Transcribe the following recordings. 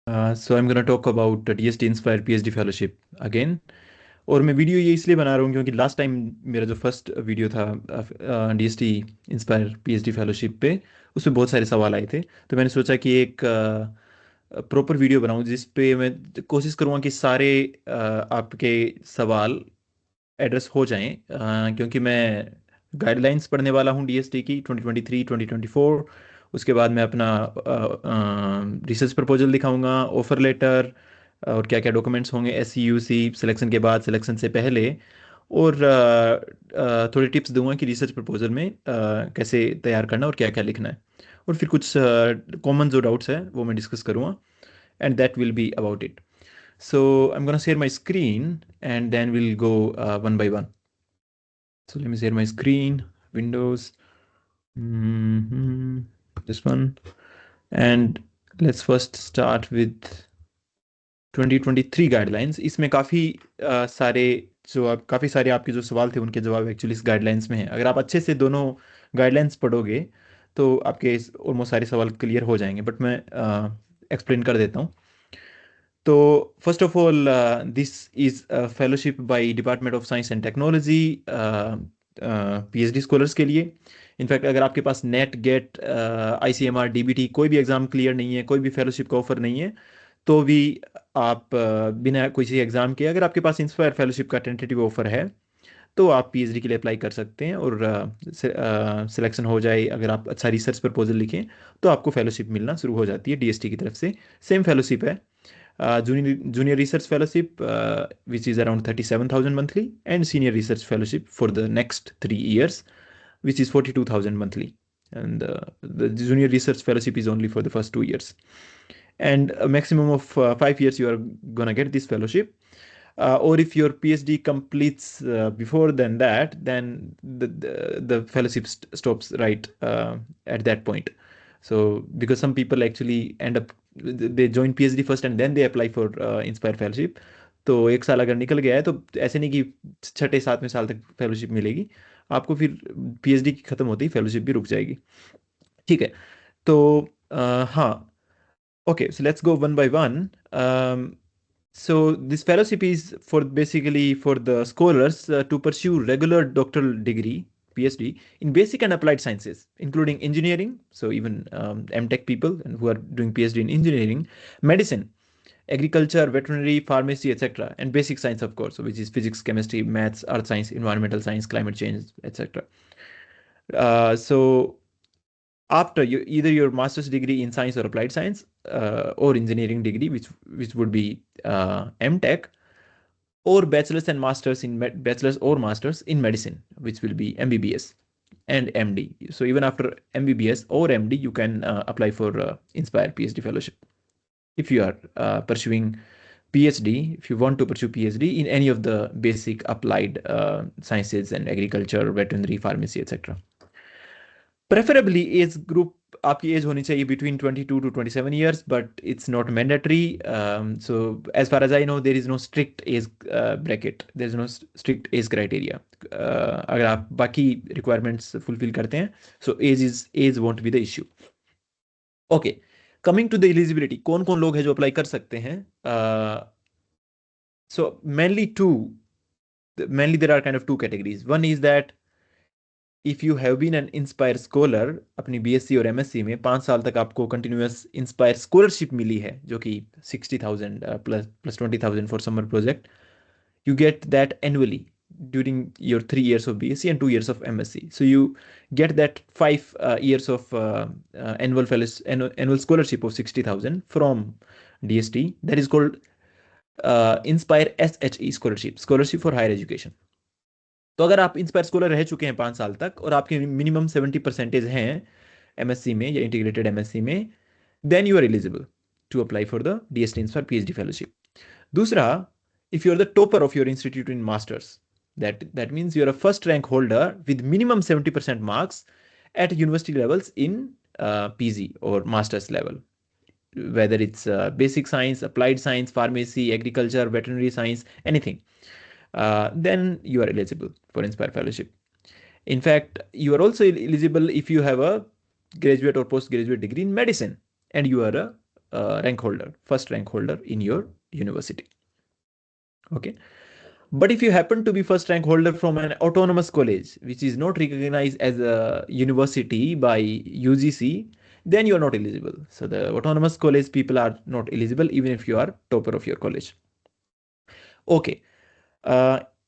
So I'm gonna talk about DST Inspire PhD Fellowship again. और मैं video ये इसलिए बना रहा हूँ क्योंकि लास्ट टाइम मेरा जो फर्स्ट वीडियो था DST इंस्पायर PhD फेलोशिप पे, उसमें बहुत सारे सवाल आए थे। तो मैंने सोचा कि एक प्रॉपर वीडियो बनाऊँ जिस पे मैं कोशिश करूँगा कि सारे आपके सवाल एड्रेस हो जाएं, क्योंकि मैं गाइडलाइंस पढ़ने वाला हूँ DST की 2023 2024। उसके बाद मैं अपना रिसर्च प्रपोजल दिखाऊंगा, ऑफर लेटर, और क्या क्या डॉक्यूमेंट्स होंगे SCUC सिलेक्शन के बाद, सिलेक्शन से पहले। और थोड़ी टिप्स दूंगा कि रिसर्च प्रपोजल में कैसे तैयार करना और क्या क्या लिखना है। और फिर कुछ कॉमन जो डाउट्स हैं वो मैं डिस्कस करूँगा, and that will be about it. So I'm gonna share my screen and then we'll go one by one. So let me share my screen, Windows, mhm, this one, and let's first start with 2023 guidelines. इसमें सारे काफ़ी सारे आपके जो सवाल थे उनके जवाब एक्चुअली इस गाइडलाइंस में हैं। अगर आप अच्छे से दोनों गाइडलाइंस पढ़ोगे तो आपके ऑलमोस्ट सारे सवाल क्लियर हो जाएंगे, बट मैं एक्सप्लेन कर देता हूँ। तो first of all, this is fellowship by department of science and technology PhD scholars के लिए। इनफैक्ट अगर आपके पास नेट गेट ICMR DBT कोई भी एग्ज़ाम क्लियर नहीं है, कोई भी फेलोशिप का ऑफर नहीं है, तो भी आप बिना किसी एग्ज़ाम के, अगर आपके पास इंस्पायर फेलोशिप का टेंटेटिव ऑफर है, तो आप PhD के लिए अप्लाई कर सकते हैं। और सिलेक्शन हो जाए, अगर आप अच्छा रिसर्च प्रपोजल लिखें, तो आपको फेलोशिप मिलना शुरू हो जाती है DST की तरफ से। सेम फेलोशिप है, junior research fellowship, which is around 37,000 monthly, and senior research fellowship for the next 3 years, which is 42,000 monthly. And the junior research fellowship is only for the first 2 years, and a maximum of 5 years you are gonna get this fellowship. Or if your PhD completes before than that, then the fellowship stops right at that point. So because some people actually end up, they join PhD first and then they apply for Inspire fellowship। तो एक साल अगर निकल गया है तो ऐसे नहीं कि छठे सातवें साल तक फेलोशिप मिलेगी आपको, फिर PhD की खत्म होते ही फेलोशिप भी रुक जाएगी। ठीक है। तो हाँ, okay, so let's go one by one. So this fellowship is for basically for the scholars to pursue regular doctoral degree PhD in basic and applied sciences, including engineering. So even MTech people and who are doing PhD in engineering, medicine, agriculture, veterinary, pharmacy, etc., and basic science, of course, which is physics, chemistry, maths, earth science, environmental science, climate change, etc. So after you either your master's degree in science or applied science, or engineering degree, which would be MTech, or bachelor's and master's in bachelor's or master's in medicine, which will be MBBS and MD. So even after MBBS or MD, you can apply for Inspire PhD fellowship if you are pursuing PhD. If you want to pursue PhD in any of the basic applied sciences and agriculture, veterinary, pharmacy, etc. Preferably age group, आपकी age होनी चाहिए between 22 to 27 years, but it's not mandatory. So as far as I know there is no strict age bracket, there is no strict age criteria. अगर आप बाकी requirements fulfil करते हैं, so age won't be the issue. Okay, coming to the eligibility, कौन कौन लोग हैं जो अप्लाई कर सकते हैं? So mainly there are kind of two categories. One is that if you have been an inspire scholar, अपनी BSc और MSc में 5 साल तक आपको कंटिन्यूस इंस्पायर स्कॉलरशिप मिली है, जो कि 60,000 plus 20,000 for summer project, you get that annually during your 3 years of BSc and 2 years of MSc. So you get that 5 years of annual scholarship of 60,000 from DST. That is called Inspire SHE scholarship for higher education. तो अगर आप inspire scholar रह चुके हैं 5 साल तक और आपके मिनिमम 70% हैं MSc में या इंटीग्रेटेड MSc में, then you are eligible to apply for the DST inspire PhD fellowship. दूसरा, if you are the topper of your institute in masters, that means you are a first rank holder with minimum 70% marks at university levels in PG or masters level, whether it's basic science, applied science, pharmacy, agriculture, veterinary science, anything, then you are eligible for Inspire Fellowship. In fact, you are also eligible if you have a graduate or postgraduate degree in medicine and you are a rank holder, first rank holder in your university. Okay. But if you happen to be first rank holder from an autonomous college, which is not recognized as a university by UGC, then you are not eligible. So the autonomous college people are not eligible even if you are topper of your college. Okay.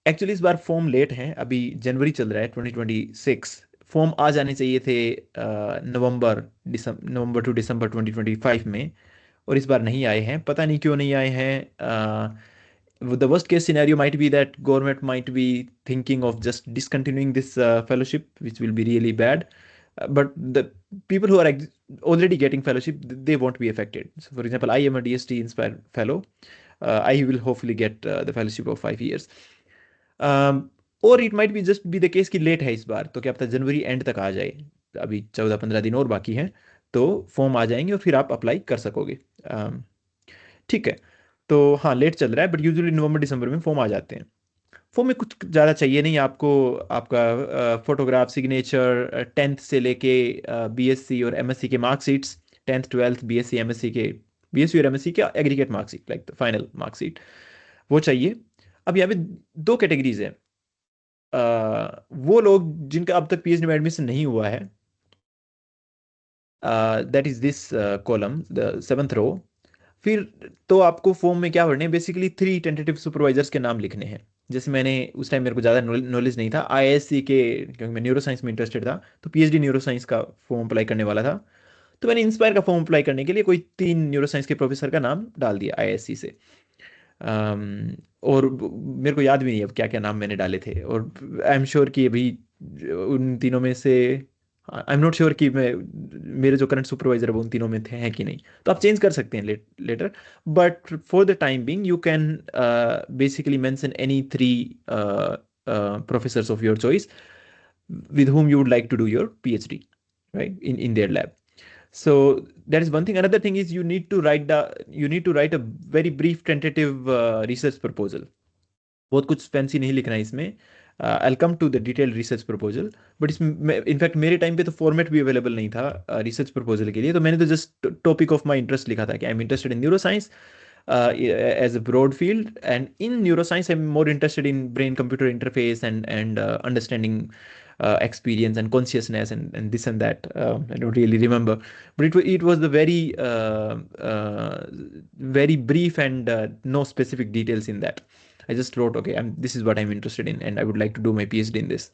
Actually इस बार form late है, अभी जनवरी चल रहा है 2026। Form आ जाने चाहिए थे नवंबर to दिसंबर 2025 में, और इस बार नहीं आए हैं, पता नहीं क्यों नहीं आए हैं। the worst case scenario might be that government might be thinking of just discontinuing this fellowship, which will be really bad. But the people who are already getting fellowship, they won't be affected. So for example, I am a DST Inspire fellow. I will hopefully get the fellowship of 5 years. और it might be just be the case कि late है इस बार, तो क्या पता जनवरी and तक आ जाए, अभी 14-15 दिन और बाकी हैं, तो फॉर्म आ जाएंगे और फिर आप अप्लाई कर सकोगे। ठीक है, तो हाँ लेट चल रहा है, बट यूजुअली नवंबर दिसंबर में फॉर्म आ जाते हैं। फॉर्म में कुछ ज़्यादा चाहिए नहीं आपको, आपका फोटोग्राफ, सिग्नेचर, 10th से लेके बीएससी और एमएससी के marksheets, 10th 12th BSc MSc के, बीएससी और एमएससी के aggregate marksheet, like the final marksheet, वो चाहिए। अब यहाँ पे दो कैटेगरीज हैं। वो लोग जिनका अब तक पीएचडी में एडमिशन नहीं हुआ है, that is this column, the 7th रो। फिर तो आपको फॉर्म में क्या भरने हैं, बेसिकली 3 टेंटेटिव सुपरवाइजर्स के नाम लिखने हैं। जैसे मैंने उस टाइम, मेरे को ज़्यादा नॉलेज नहीं था आईआईएससी के, क्योंकि मैं न्यूरो साइंस में इंटरेस्टेड था, तो पीएचडी न्यूरो साइंस का फॉर्म अप्लाई करने वाला था। तो मैंने इंस्पायर का फॉर्म अप्लाई करने के लिए कोई 3 न्यूरो साइंस के प्रोफेसर का नाम डाल दिया आईआईएससी से। और मेरे को याद भी नहीं अब क्या क्या नाम मैंने डाले थे, और आई एम श्योर कि अभी उन तीनों में से, आई एम नॉट श्योर कि मैं, मेरे जो करंट सुपरवाइजर है वो उन तीनों में थे हैं कि नहीं, तो आप चेंज कर सकते हैं letter. But for the time being you can basically mention any 3 professors of your choice with whom you would like to do your PhD, right, in their lab. So that is one thing. Another thing is you need to write a very brief tentative research proposal. बहुत कुछ fancy नहीं लिखना है इसमें। I'll come to the detailed research proposal, but इसमें in fact मेरे time पे तो फॉर्मेट भी अवेलेबल नहीं था रिसर्च प्रपोजल के लिए, तो मैंने तो just topic of my interest लिखा था कि I am interested in neuro science as a broad field, and in neuroscience I'm more interested in brain computer interface and understanding experience and consciousness and this and that. I don't really remember, but it was the very brief and no specific details in that. I just wrote, okay, this is what I'm interested in and I would like to do my PhD in this.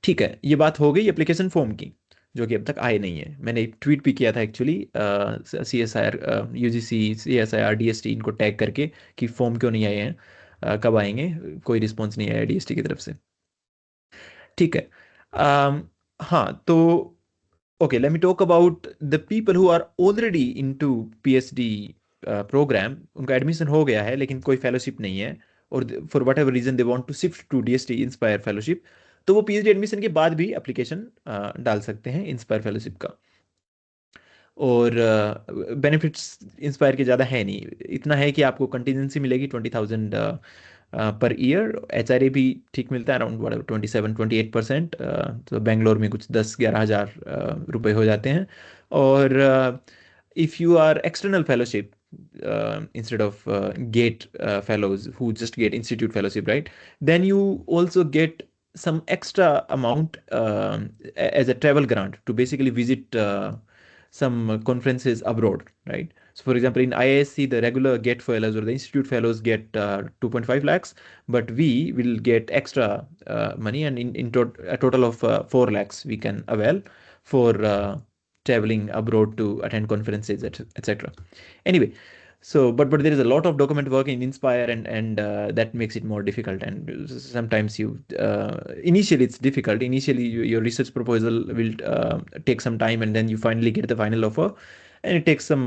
ठीक है, ये बात हो गई application form की, जो कि अब तक आए नहीं है। मैंने एक ट्वीट भी किया था actually, CSIR, UGC, CSIR, DST इनको टैग करके कि फॉर्म क्यों नहीं आए हैं, कब आएंगे। कोई रिस्पॉन्स नहीं आया DST की तरफ से। ठीक है, हाँ तो okay, let me talk about the people who are already into PhD programme. उनका एडमिशन हो गया है लेकिन कोई फेलोशिप नहीं है, और for whatever reason they want to shift to DST inspire fellowship, तो वो PhD एडमिशन के बाद भी एप्लीकेशन डाल सकते हैं इंस्पायर फेलोशिप का। और बेनिफिट्स इंस्पायर के ज़्यादा है नहीं, इतना है कि आपको कंटीजेंसी मिलेगी 20,000 पर ईयर। HRA भी ठीक मिलता है, अराउंड 27-28%। तो बेंगलोर में कुछ 10-11 हज़ार रुपये हो जाते हैं। और if you are external fellowship instead of GATE fellows who just get institute fellowship, right, then you also get some extra amount as a travel grant to basically visit some conferences abroad, right? So for example, in IISc, the regular GATE fellows or the institute fellows get 2.5 lakhs, but we will get extra money, and a total of 4 lakhs we can avail for traveling abroad to attend conferences, etc. Anyway, so but there is a lot of document work in Inspire, and that makes it more difficult, and sometimes you initially it's difficult. Initially your research proposal will take some time, and then you finally get the final offer, and it takes some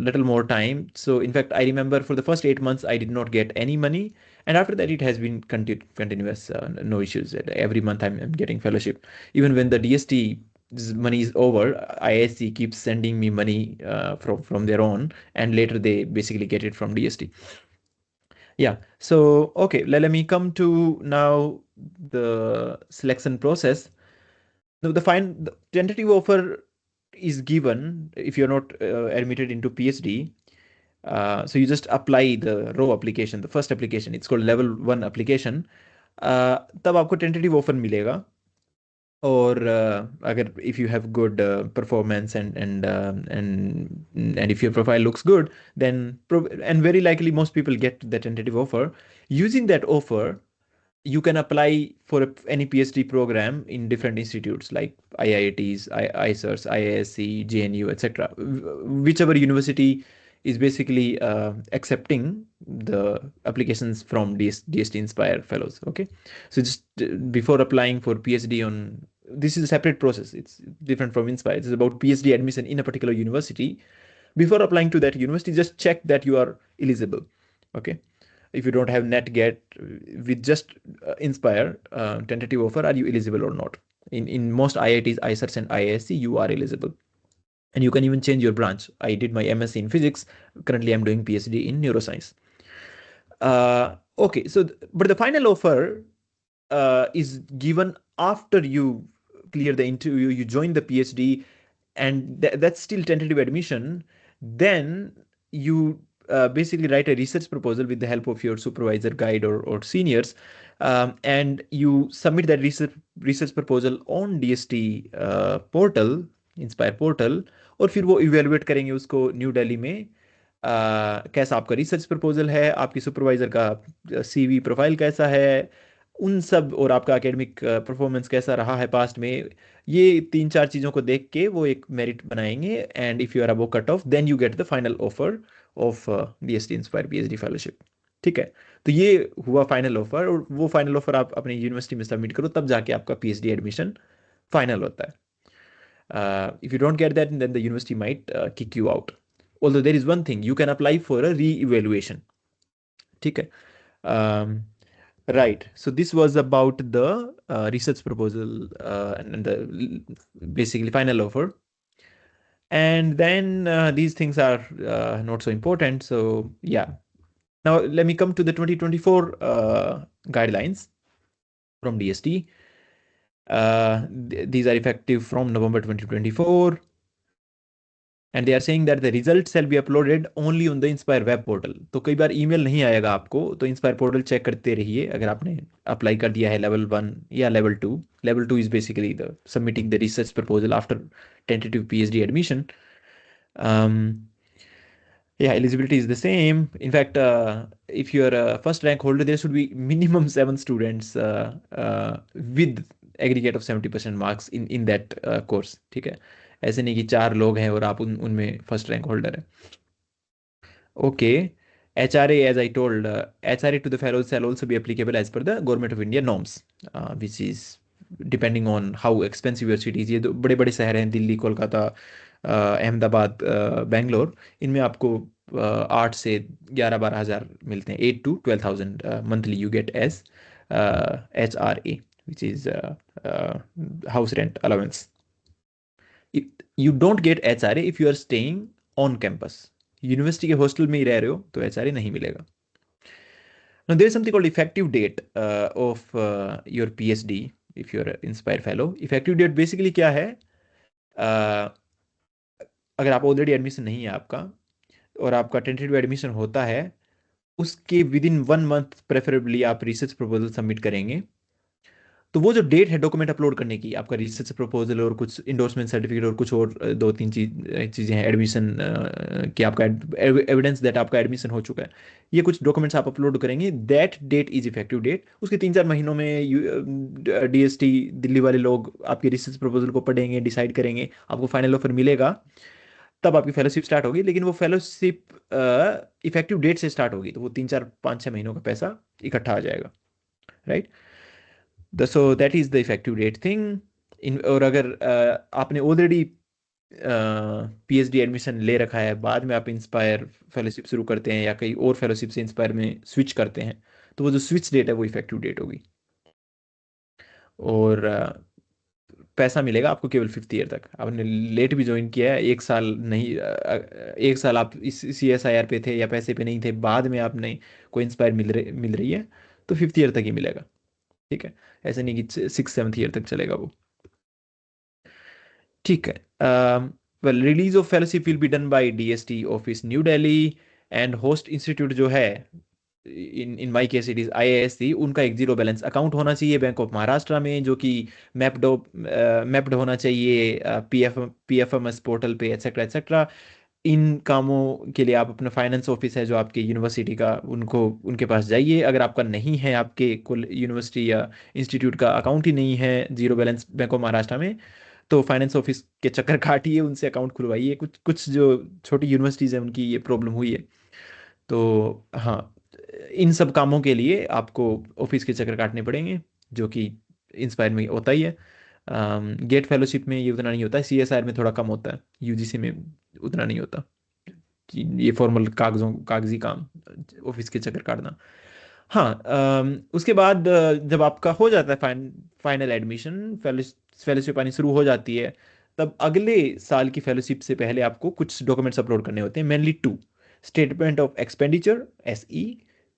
little more time. So in fact, I remember for the first 8 months I did not get any money, and after that it has been continuous, no issues. Every month I'm getting fellowship. Even when the DST money is over, IISc keeps sending me money from their own, and later they basically get it from DST. Yeah, so okay, let me come to now the selection process. The tentative offer is given if you're not admitted into PhD. So you just apply the raw application, the first application, it's called level 1 application. तब आपको tentative offer मिलेगा. और अगर if you have good performance and if your profile looks good, then and very likely most people get the tentative offer. Using that offer, you can apply for any PhD program in different institutes like IITs, ICERS, IISc, JNU, etc. Whichever university is basically accepting the applications from DST Inspire fellows. Okay, so just before applying for PhD on, this is a separate process. It's different from Inspire. It's about PhD admission in a particular university. Before applying to that university, just check that you are eligible. Okay, if you don't have net get with just Inspire tentative offer, are you eligible or not? In most IITs, ICERS and IISc, you are eligible, and you can even change your branch. I did my MSc in physics. Currently I'm doing PhD in neuroscience. Okay, so but the final offer is given after you clear the interview, you join the PhD, and that's still tentative admission. Then you basically write a research proposal with the help of your supervisor, guide, or seniors, and you submit that research proposal on DST portal, inspire portal. और फिर वो evaluate करेंगे उसको new Delhi में. कैसा आपका research proposal है, आपकी सुपरवाइजर का सीवी प्रोफाइल कैसा है, उन सब, और आपका एकेडमिक परफॉर्मेंस कैसा रहा है पास्ट में. ये 3-4 चीज़ों को देख के वो एक मेरिट बनाएंगे. And if you are above cut off, then you get the final offer of DST inspire PhD fellowship. ठीक है, तो ये हुआ फाइनल ऑफर, और वो फाइनल ऑफर आप अपनी यूनिवर्सिटी में सबमिट करो, तब जाके आपका PhD एडमिशन फाइनल होता है. If you don't get that, then the university might kick you out. Although there is one thing, you can apply for a re-evaluation. Okay. Right. So this was about the research proposal and the basically final offer. And then these things are not so important. So yeah. Now let me come to the 2024 guidelines from DST. These are effective from November 2024. And they are saying that the result shall be uploaded only on the inspire web portal. तो कई बार email नहीं आएगा आपको, तो inspire portal check करते रहिए. अगर आपने अप्लाई कर दिया है लेवल 1 या level 2 is basically the submitting the research proposal after tentative PhD admission. Yeah, eligibility is the same. In fact, if you're a first rank holder, there should be minimum 7 students with aggregate of 70% marks in that course. ठीक है, ऐसे नहीं कि 4 लोग हैं और आप उनमें फर्स्ट रैंक होल्डर है. Okay. HRA, as I told, HRA to the fellows shall also be applicable as per the Government of India norms, which is depending on how expensive your city is. ये तो बड़े बड़े शहर हैं, दिल्ली, कोलकाता, अहमदाबाद, बेंगलोर, इनमें आपको 8 से 11-12 हज़ार मिलते हैं. 8 to 12,000 monthly you get as HRA, which is house rent allowance. You don't get HRA if you are staying on campus. University के हॉस्टल में ही रह रहे हो तो HRA नहीं मिलेगा. Now there is something called effective date of your PhD if you are Inspire fellow. Effective date basically क्या है? अगर आप ऑलरेडी एडमिशन नहीं है आपका, और आपका टेंटेटिव एडमिशन होता है, उसके विद इन 1 मंथ प्रेफरेबली आप रिसर्च प्रपोजल सबमिट करेंगे. तो वो जो डेट है डॉक्यूमेंट अपलोड करने की, आपका रिसर्च प्रपोजल और कुछ इंडोर्समेंट सर्टिफिकेट और कुछ और 2-3 चीज़ें हैं एडमिशन कि आपका एविडेंस दैट आपका एडमिशन हो चुका है, ये कुछ डॉक्यूमेंट्स आप अपलोड करेंगे. That date is effective date. उसके 3-4 महीनों में DST दिल्ली वाले लोग आपके रिसर्च प्रपोजल को पढ़ेंगे, डिसाइड करेंगे, आपको फाइनल ऑफर मिलेगा, तब आपकी फेलोशिप स्टार्ट होगी. लेकिन वो फेलोशिप इफेक्टिव डेट से स्टार्ट होगी, तो वो 3-4-5-6 महीनों का पैसा इकट्ठा आ जाएगा. Right. So that is the effective date thing. और अगर आपने ऑलरेडी PhD एडमिशन ले रखा है, बाद में आप इंस्पायर फेलोशिप शुरू करते हैं या कई और फेलोशिप से इंस्पायर में स्विच करते हैं, तो वो जो स्विच डेट है वो इफेक्टिव डेट होगी. और पैसा मिलेगा आपको केवल 5th ईयर तक. आपने लेट भी ज्वाइन किया है, 1 साल नहीं, 1 साल आप इस CSIR पे थे या पैसे पे नहीं थे, बाद में आपने कोई इंस्पायर मिल रही है, तो 5th ईयर तक ही मिलेगा. ठीक है, ऐसे नहीं कि 6th-7th ईयर तक चलेगा वो. ठीक है. Well, release of fellowship will be done by DST office new Delhi, and host institute जो है, in my case it is IISc, उनका एक जीरो बैलेंस अकाउंट होना चाहिए बैंक ऑफ महाराष्ट्र में, जो कि मैप्ड मैप्ड होना चाहिए पीएफएमएस पोर्टल पे, एक्सेट्रा एक्सेट्रा। इन कामों के लिए आप अपना फाइनेंस ऑफिस है जो आपके यूनिवर्सिटी का, उनको उनके पास जाइए। अगर आपका नहीं है, आपके कुल यूनिवर्सिटी या इंस्टीट्यूट का अकाउंट ही नहीं है zero balance bank of Maharashtra में, तो फाइनेंस ऑफिस के चक्कर काटिए, उनसे अकाउंट खुलवाइए। कुछ कुछ जो छोटी यूनिवर्सिटीज़ हैं उनकी ये प्रॉब्लम हुई है। तो हाँ, इन सब कामों के लिए आपको ऑफिस के चक्कर काटने पड़ेंगे, जो कि इंस्पायर में होता ही है। गेट फेलोशिप में ये उतना नहीं होता है, सीएसआर में थोड़ा कम होता है, यूजीसी में उतना नहीं होता कि ये फॉर्मल कागजी काम, ऑफिस के चक्कर काटना। हाँ, उसके बाद जब आपका हो जाता है फाइनल एडमिशन, फेलोशिप आनी शुरू हो जाती है, तब अगले साल की फेलोशिप से पहले आपको कुछ डॉक्यूमेंट्स अपलोड करने होते हैं, mainly two: statement of expenditure SE,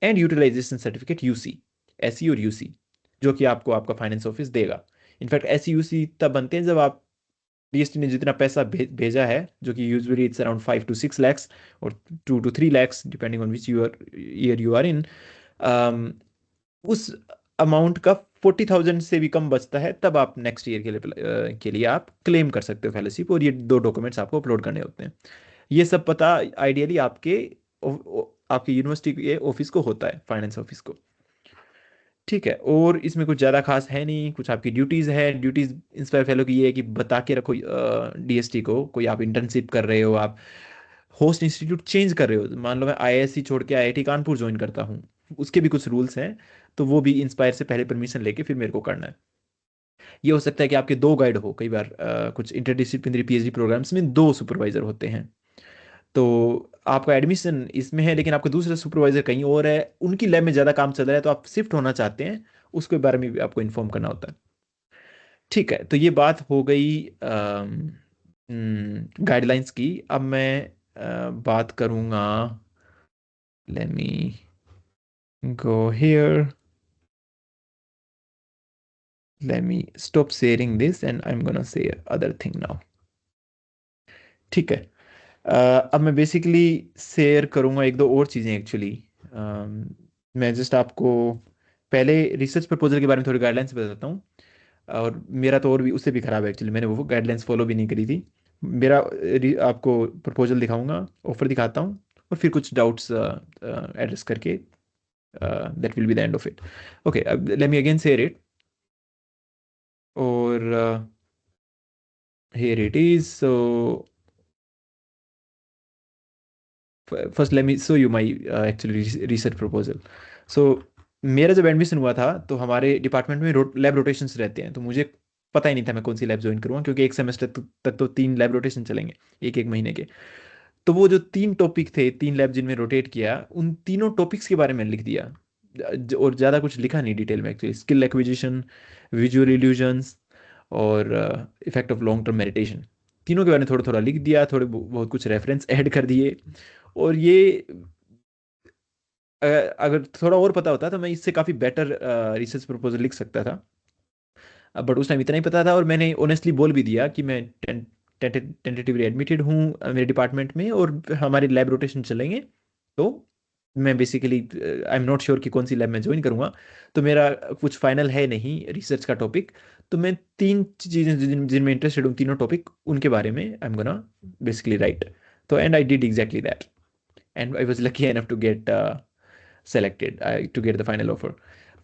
and utilisation certificate UC. SE और यूसी जो कि आपको आपका फाइनेंस ऑफिस देगा। इनफैक्ट एसई यूसी तब बनते हैं जब आप डीएसटी ने जितना पैसा भेजा है, जो कि usually it's around 5 to 6 lakhs और 2 to 3 lakhs depending on which year you are in, उस अमाउंट का 40,000 से भी कम बचता है, तब आप नेक्स्ट ईयर के लिए आप क्लेम कर सकते हो फेलोशिप, और ये दो डॉक्यूमेंट्स आपको अपलोड करने होते हैं। ये सब पता आइडियली आपके यूनिवर्सिटी के ऑफिस को होता है, फाइनेंस ऑफिस को। ठीक है, और इसमें कुछ ज़्यादा खास है नहीं। कुछ आपकी ड्यूटीज़ है, ड्यूटीज़ इंस्पायर फेलो की ये है कि बता के रखो डीएसटी को, कोई आप इंटर्नशिप कर रहे हो, आप होस्ट इंस्टीट्यूट चेंज कर रहे हो, मान लो मैं आईआईएससी छोड़ के आईआईटी कानपुर ज्वाइन करता हूँ, उसके भी कुछ रूल्स हैं, तो वो भी इंस्पायर से पहले परमिशन लेके फिर मेरे को करना है। ये हो सकता है कि आपके दो गाइड हो, कई बार कुछ इंटरडिसिप्लिनरी पीएचडी प्रोग्राम्स में दो सुपरवाइजर होते हैं, तो आपका एडमिशन इसमें है लेकिन आपका दूसरा सुपरवाइजर कहीं और है, उनकी लैब में ज़्यादा काम चल रहा है, तो आप शिफ्ट होना चाहते हैं, उसके बारे में भी आपको इन्फॉर्म करना होता है। ठीक है, तो ये बात हो गई गाइडलाइंस की। अब मैं बात करूँगा, let me go here, let me stop sharing this and I'm gonna say other thing now। ठीक है, अब मैं बेसिकली शेयर करूँगा एक दो और चीज़ें एक्चुअली। मैं जस्ट आपको पहले रिसर्च प्रपोजल के बारे में थोड़ी गाइडलाइंस बताता हूँ, और मेरा तो और भी उससे भी ख़राब है एक्चुअली, मैंने वो गाइडलाइंस फॉलो भी नहीं करी थी। मेरा आपको प्रपोजल दिखाऊंगा, ऑफर दिखाता हूँ, और फिर कुछ डाउट्स एड्रेस करके that will be the end of it. Okay, let me again share it, और here it is। So first let me show you my actually research proposal. So मेरा जब एडमिशन हुआ था, तो हमारे डिपार्टमेंट में lab rotations रहते हैं, तो मुझे पता ही नहीं था मैं कौन सी लैब ज्वाइन करूँगा, क्योंकि एक सेमेस्टर तक तो 3 लैब रोटेशन चलेंगे, एक एक महीने के। तो वो जो 3 टॉपिक थे, 3 लैब जिनमें रोटेट किया, उन तीनों टॉपिक्स के बारे में लिख दिया, और ज़्यादा कुछ लिखा नहीं डिटेल में actually. Skill acquisition, visual illusions, और effect of long term meditation, तीनों के बारे में थोड़ा थोड़ा लिख दिया, थोड़े बहुत कुछ रेफरेंस ऐड कर दिए। और ये अगर थोड़ा और पता होता तो मैं इससे काफ़ी बेटर रिसर्च प्रपोजल लिख सकता था, बट उस टाइम इतना ही पता था, और मैंने ऑनेस्टली बोल भी दिया कि मैं टेंटेटिवली एडमिटेड हूँ मेरे डिपार्टमेंट में, और हमारे लैब रोटेशन चलेंगे, तो मैं basically I am not sure कि कौन सी लैब में ज्वाइन करूँगा, तो मेरा कुछ फाइनल है नहीं रिसर्च का टॉपिक, तो मैं तीन चीज़ें जिनमें इंटरेस्टेड हूँ, तीनों टॉपिक, उनके बारे में I am gonna basically write. तो and I did exactly that, and I was lucky enough to get selected, to get the final offer.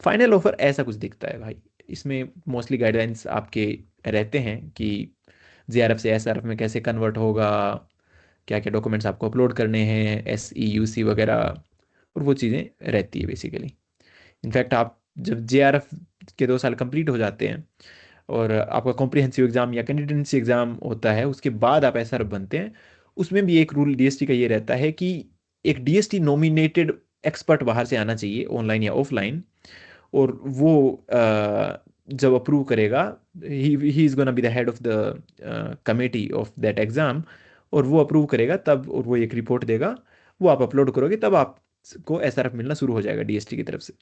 Final offer ऐसा कुछ दिखता है भाई, इसमें मोस्टली गाइडलाइंस आपके रहते हैं कि जेआरएफ से एसआरएफ में कैसे कन्वर्ट होगा, क्या क्या डॉक्यूमेंट्स आपको अपलोड करने हैं, एसई यूसी वगैरह, और वो चीज़ें रहती है बेसिकली। इनफैक्ट आप जब जेआरएफ के 2 साल कंप्लीट हो जाते हैं, और आपका कॉम्प्रिहेंसिव एग्जाम या कैंडिडेंसी एग्जाम होता है, उसके बाद आप एसआरएफ बनते हैं, उसमें भी एक रूल डीएसटी का ये रहता है कि एक डीएसटी नॉमिनेटेड एक्सपर्ट बाहर से आना चाहिए, ऑनलाइन या ऑफलाइन, और वो जब अप्रूव करेगा, he is gonna be the head of the committee of that exam, और वो अप्रूव करेगा तब, और वो एक रिपोर्ट देगा, वो आप अपलोड करोगे, तब आपको एसआरएफ मिलना शुरू हो जाएगा डीएसटी की तरफ से।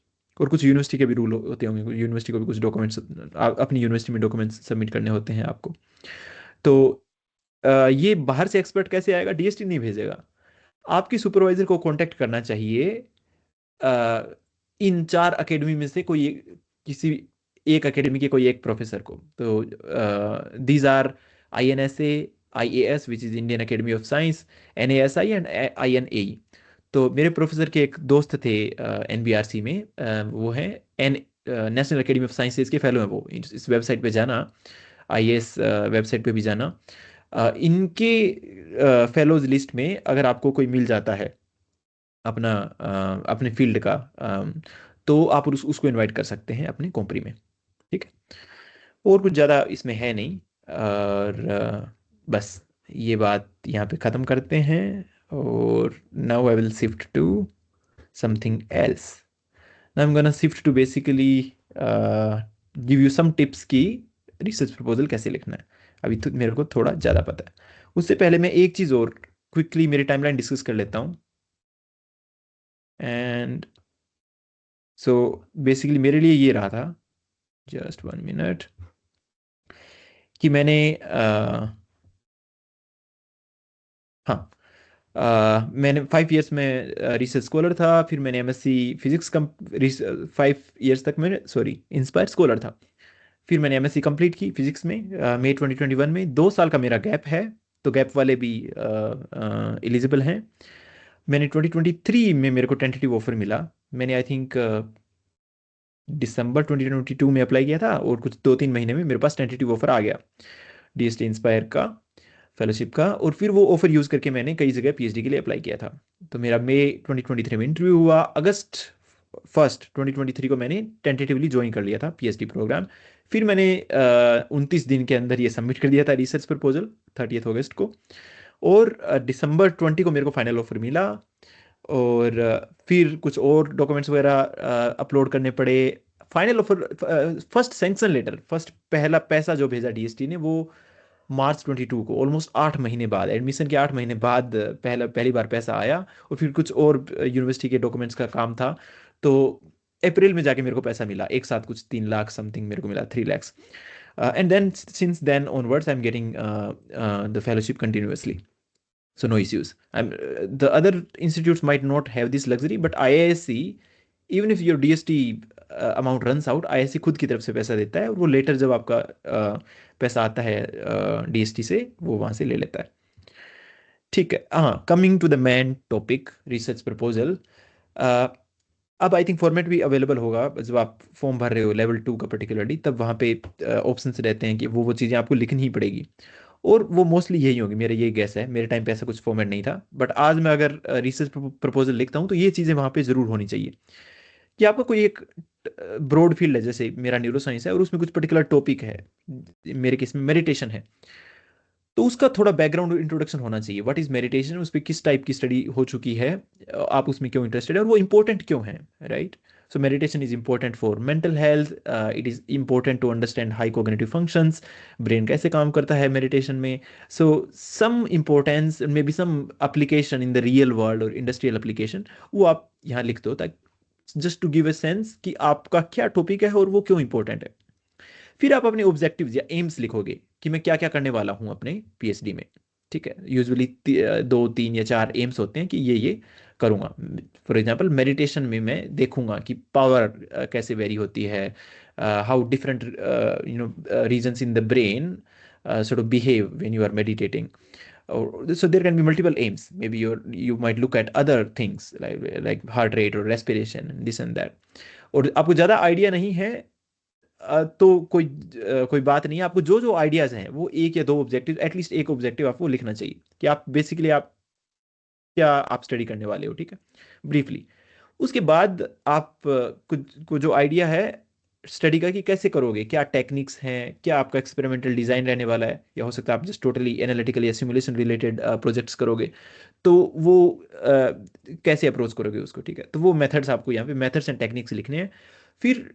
और कुछ यूनिवर्सिटी के भी रूल होते होंगे, यूनिवर्सिटी को भी कुछ डॉक्यूमेंट्स अपनी यूनिवर्सिटी में डॉक्यूमेंट्स सबमिट करने होते हैं आपको। तो ये बाहर से एक्सपर्ट कैसे आएगा? डीएसटी नहीं भेजेगा, आपकी सुपरवाइजर को कांटेक्ट करना चाहिए इन 4 एकेडमी में से किसी एक एकेडमी के कोई एक प्रोफेसर को। तो these are INSA, IAS which is Indian Academy of Science, NASI and INAE। तो मेरे प्रोफेसर के एक दोस्त थे NBRC में, वो हैं an National Academy of Sciences के फेलो हैं वो। इस वेबसाइट पे जाना, IAS वेबसाइट पे भी जाना, इनके फेलोज लिस्ट में अगर आपको कोई मिल जाता है अपने फील्ड का, तो आप उसको इनवाइट कर सकते हैं अपनी कंपनी में। ठीक है, और कुछ ज़्यादा इसमें है नहीं। और बस ये बात यहाँ पे ख़त्म करते हैं। और now I will shift to something else. Now I am gonna shift to basically give you some tips की रिसर्च प्रपोजल कैसे लिखना है। अभी तो मेरे को थोड़ा ज़्यादा पता है। उससे पहले मैं एक चीज़ और क्विकली मेरी टाइमलाइन डिस्कस कर लेता हूँ। एंड सो बेसिकली मेरे लिए ये रहा था, जस्ट 1 मिनट, कि मैंने हाँ, मैंने 5 इयर्स में रिसर्च स्कॉलर था, फिर मैंने MSc फिजिक्स कम 5 इयर्स तक मैंने, सॉरी, इंस्पायर स्कॉलर था। फिर मैंने MSc कंप्लीट की फिजिक्स में मई 2021 में। 2 साल का मेरा गैप है, तो गैप वाले भी एलिजिबल हैं। मैंने 2023 में मेरे को टेंटेटिव ऑफर मिला। मैंने आई थिंक दिसंबर 2022 में अप्लाई किया था, और कुछ 2-3 महीने में मेरे पास टेंटेटिव ऑफर आ गया DST इंस्पायर का, फेलोशिप का। और फिर वो ऑफर यूज़ करके मैंने कई जगह PhD के लिए अप्लाई किया था। तो मेरा मई 2023 में इंटरव्यू हुआ। अगस्त 1 2023 को मैंने टेंटेटिवली ज्वाइन कर लिया था PhD प्रोग्राम। फिर मैंने 29 दिन के अंदर ये सबमिट कर दिया था रिसर्च प्रपोजल, 30 अगस्त को। और दिसंबर 20 को मेरे को फाइनल ऑफर मिला। और फिर कुछ और डॉक्यूमेंट्स वगैरह अपलोड करने पड़े। Final offer, first sanction letter, first पहला पैसा जो भेजा DST ने, वो मार्च 22 को, ऑलमोस्ट 8 महीने बाद, एडमिशन के 8 महीने बाद पहली बार पैसा आया। और फिर कुछ और यूनिवर्सिटी के डॉक्यूमेंट्स का काम था, तो अप्रैल में जाके मेरे को पैसा मिला एक साथ, कुछ 3 लाख समथिंग मेरे को मिला, 3 lakhs। And then since then onwards I am getting the fellowship continuously, so no issues. The other institutes might not have this luxury, but IISc, even if your DST amount runs out, IISc खुद की तरफ से पैसा देता है, और वो letter जब आपका पैसा आता है DST से, वो वहाँ से ले लेता है। ठीक है, हाँ, coming to the main topic, research proposal. अब आई थिंक फॉर्मेट भी अवेलेबल होगा जब आप फॉर्म भर रहे हो लेवल 2 का पर्टिकुलरली, तब वहाँ पे ऑप्शन रहते हैं कि वो चीज़ें आपको लिखनी ही पड़ेगी। और वो मोस्टली यही होगी, मेरा यही गैस है। मेरे टाइम पे ऐसा कुछ फॉर्मेट नहीं था, बट आज मैं अगर रिसर्च प्रपोजल लिखता हूँ तो ये चीज़ें वहाँ पे ज़रूर होनी चाहिए। कि आपका कोई एक ब्रॉड फील्ड है, जैसे मेरा न्यूरो साइंस है, और उसमें कुछ पर्टिकुलर टॉपिक है, मेरे केस में मेडिटेशन है, तो उसका थोड़ा बैकग्राउंड इंट्रोडक्शन होना चाहिए। व्हाट इज मेडिटेशन, उस पर किस टाइप की स्टडी हो चुकी है, आप उसमें क्यों इंटरेस्टेड है, और वो इंपॉर्टेंट क्यों है, right? So meditation is important for mental health, it is important to understand high cognitive functions, brain कैसे काम करता है मेडिटेशन में। So some importance, may be some application in the real world और इंडस्ट्रियल एप्लीकेशन, वो आप यहाँ लिख दो, ताकि just to give a sense कि आपका क्या टॉपिक है और वो क्यों इंपॉर्टेंट है। फिर आप अपने ऑब्जेक्टिव्स या एम्स लिखोगे कि मैं क्या क्या करने वाला हूँ अपने PhD में। ठीक है, यूजुअली 2, 3 या 4 एम्स होते हैं कि ये करूँगा। फॉर एग्जांपल मेडिटेशन में मैं देखूंगा कि पावर कैसे वेरी होती है, how different regions in the brain sort of behave when you are meditating. So there can be multiple aims. Maybe you might look at other things like heart rate or respiration and this and that. और आपको ज़्यादा idea नहीं है, तो कोई बात नहीं है। आपको जो जो आइडियाज हैं, वो 1 या 2 ऑब्जेक्टिव, एटलीस्ट एक ऑब्जेक्टिव आपको लिखना चाहिए कि आप बेसिकली आप क्या आप स्टडी करने वाले हो। ठीक है, ब्रीफली। उसके बाद आप कुछ को जो आइडिया है स्टडी का कि कैसे करोगे, क्या टेक्निक्स हैं, क्या आपका एक्सपेरिमेंटल डिजाइन रहने वाला है, या हो सकता है आप जस्ट टोटली एनालिटिकल या सिमुलेशन रिलेटेड प्रोजेक्ट्स करोगे, तो वो कैसे अप्रोच करोगे उसको। ठीक है, तो वो मेथड्स आपको यहाँ पे मेथड्स एंड टेक्निक्स लिखने हैं। फिर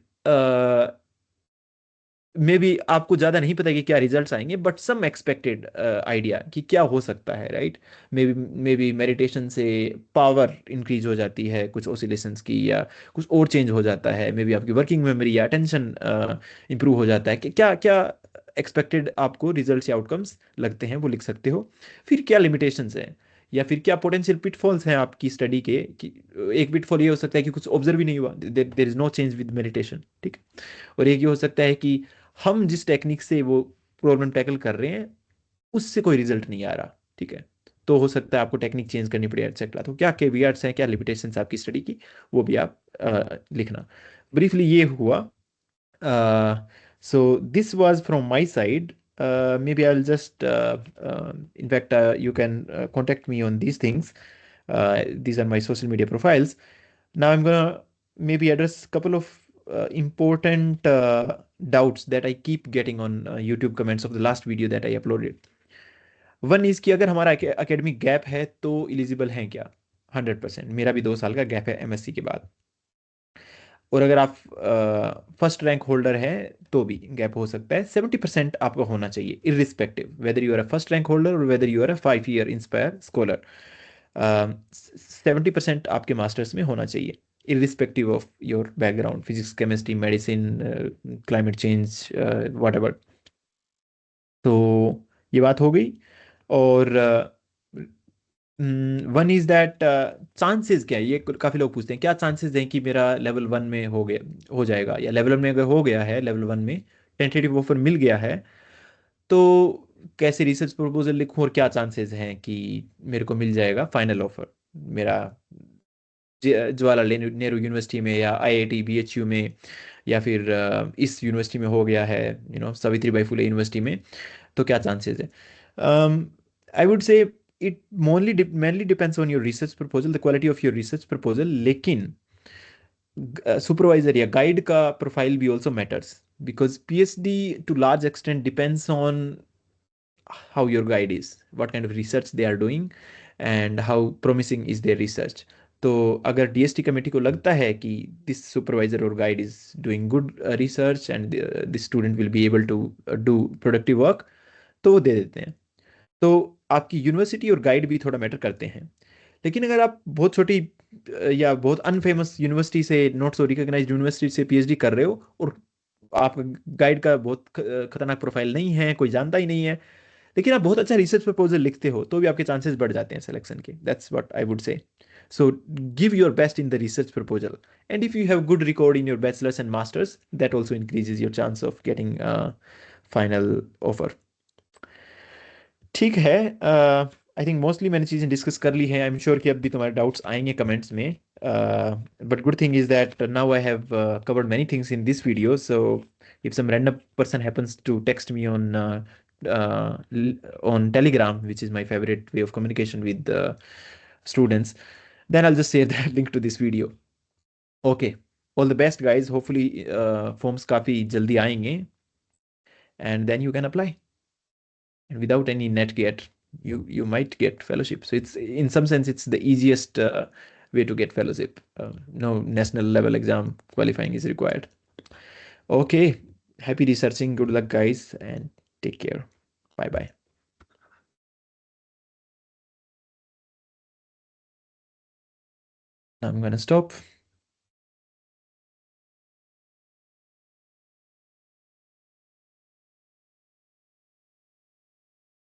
मे बी आपको ज़्यादा नहीं पता कि क्या रिजल्ट्स आएंगे, बट सम एक्सपेक्टेड आइडिया कि क्या हो सकता है, राइट? मे बी मेडिटेशन से पावर इंक्रीज हो जाती है कुछ ओसिलेशंस की, या कुछ और चेंज हो जाता है, मे बी आपकी वर्किंग मेमोरी या अटेंशन इंप्रूव हो जाता है, कि क्या क्या एक्सपेक्टेड आपको रिजल्ट्स या आउटकम्स लगते हैं वो लिख सकते हो। फिर क्या लिमिटेशंस हैं या फिर क्या पोटेंशियल पिटफॉल्स हैं आपकी स्टडी के कि एक पिटफॉल ये हो सकता है कि कुछ ऑब्जर्व ही नहीं हुआ, there is no change with meditation, ठीक है। और एक ये हो सकता है कि हम जिस टेक्निक से वो प्रॉब्लम टैकल कर रहे हैं उससे कोई रिजल्ट नहीं आ रहा, ठीक है। तो हो सकता है आपको टेक्निक चेंज करनी पड़े, एक्सेट्रा। तो क्या केवीआर्स हैं, क्या लिमिटेशंस आपकी स्टडी की, वो भी आप लिखना। ब्रीफली ये हुआ। So this was from my side. Maybe I'll just, in fact, you can contact me on these things. These are my social media profiles. Now I'm gonna maybe address a couple of important doubts that I keep getting on YouTube comments of the last video that I uploaded. One is कि अगर हमारा academic gap है तो eligible हैं क्या? 100%। मेरा भी 2 साल का गैप है एमएससी के बाद। और अगर आप फर्स्ट रैंक होल्डर हैं तो भी गैप हो सकता है। 70% आपका होना चाहिए, irrespective whether you are a first rank holder और whether you are a 5 year inspire scholar. 70% आपके मास्टर्स में होना चाहिए, irrespective of your background, physics, chemistry, medicine, climate change, whatever. तो ये बात हो गई। और वन इज दैट, चांसेस क्या है, ये काफी लोग पूछते हैं क्या चांसेस हैं कि मेरा लेवल 1 में हो गया, हो जाएगा, या लेवल 1 में अगर हो गया है, लेवल 1 में टेंटेटिव ऑफर मिल गया है, तो कैसे रिसर्च प्रपोजल लिखूं और क्या चांसेस हैं कि मेरे को मिल जाएगा फाइनल ऑफर मेरा जवाहरलाल नेहरू यूनिवर्सिटी में या आईआईटी बीएचयू में, या फिर इस यूनिवर्सिटी में हो गया है, सावित्री बाई फुले यूनिवर्सिटी में, तो क्या चांसेस है? I would say it mainly depends on your research proposal, the quality of your research proposal, लेकिन सुपरवाइजर या गाइड का प्रोफाइल भी also matters, because PhD to large extent depends on how your guide is, what kind of research they are doing, and how promising is their research. तो अगर DST committee को लगता है कि this supervisor और guide is doing good research and this student will be able to do productive work, तो वो दे देते हैं। तो आपकी यूनिवर्सिटी और गाइड भी थोड़ा मैटर करते हैं। लेकिन अगर आप बहुत छोटी या बहुत अनफेमस यूनिवर्सिटी से, नॉट सो रिकॉग्नाइज्ड यूनिवर्सिटी से पीएचडी कर रहे हो, और आप गाइड का बहुत खतरनाक प्रोफाइल नहीं है, कोई जानता ही नहीं है, लेकिन आप बहुत अच्छा रिसर्च प्रपोजल लिखते हो, तो भी आपके चांसेस बढ़ जाते हैं सिलेक्शन के। That's what I would say. So give your best in the research proposal, and if you have good record in your bachelors and masters, that also increases your chance of getting final offer. ठीक है, I think mostly मैंने चीज़ें discuss कर ली हैं। I am sure कि अब भी तुम्हारे डाउट्स आएंगे कमेंट्स में, but good thing is that now I have covered many things in this video. So if some random person happens to text me on Telegram, which is my favorite way of communication with students, then I'll just share that link to this video. Okay, all the best guys, hopefully forms काफ़ी जल्दी आएंगे, and then you can apply, and without any net get, you might get fellowship. So it's, in some sense, it's the easiest way to get fellowship. No national level exam qualifying is required. Okay, happy researching, good luck guys, and take care. Bye bye. I'm gonna stop.